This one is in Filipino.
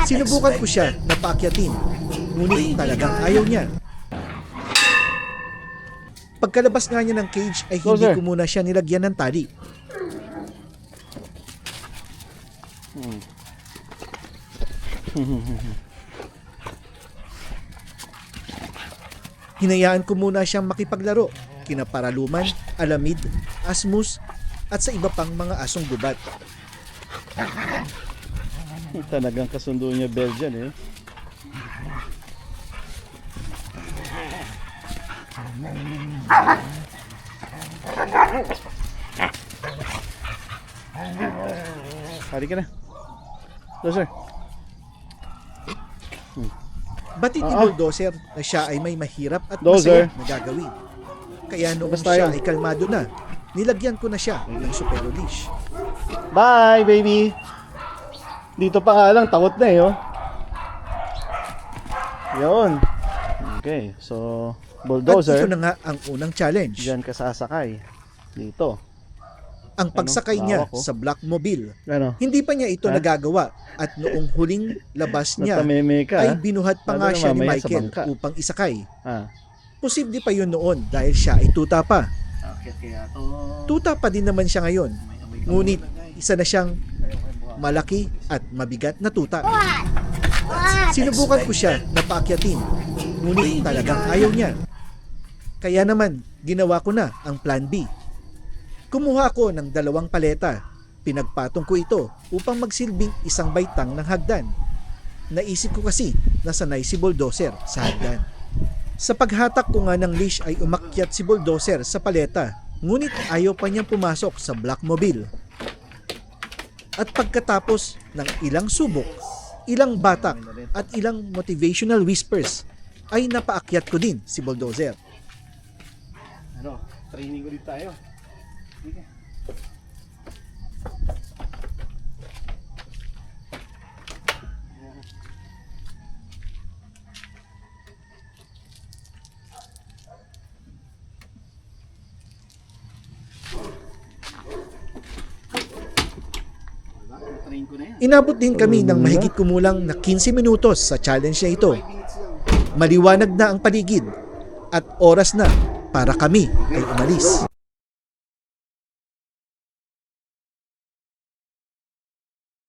Sinubukan ko siya na paakyatin, ngunit talagang ayaw niya. Pagkalabas nga niya ng cage ay hindi ko muna siya nilagyan ng tali. Hinayaan ko muna siyang makipaglaro kina Paraluman, Alamid, Asmus at sa iba pang mga asong gubat. Talagang kasundo niya Belgian eh. Hari ka na. Dozer. Batit ni Bulldozer na siya ay may mahirap at Dozer masaya na gagawin. Kaya noong siya ay kalmado na, nilagyan ko na siya ng supero leash. Bye, baby. Dito pa nga lang, takot na eh, oh. Yun. Okay, so, At Bulldozer. ito na nga ang unang challenge. Diyan ka sasakay. Dito. Ang pagsakay niya Lawak, oh. sa Blackmobile. Ano? Hindi pa niya ito Ha? nagagawa at noong huling labas niya Natameme ka, ay ha? binuhat pa Lalo nga na siya ni mamaya sa Michael bangka. upang isakay. Ah. Posible pa yun noon dahil siya ay tuta pa. Tuta pa din naman siya ngayon. Ngunit isa na siyang malaki at mabigat na tuta. Sinubukan ko siya na paakyatin, ngunit talagang ayaw niya. Kaya naman, ginawa ko na ang plan B. Kumuha ako ng 2 paleta. Pinagpatong ko ito upang magsilbing isang baitang ng hagdan. Naisip ko kasi na sanay si Bulldozer sa hagdan. Sa paghatak ko nga ng leash ay umakyat si Bulldozer sa paleta, ngunit ayaw pa niyang pumasok sa Blackmobile. At pagkatapos ng ilang subok, ilang batak at ilang motivational whispers, ay napaakyat ko din si Bulldozer. Ano? Training ulit tayo. Sige. Inabot din kami ng mahigit kumulang na 15 minutos sa challenge na ito. Maliwanag na ang paligid at oras na para kami ay umalis.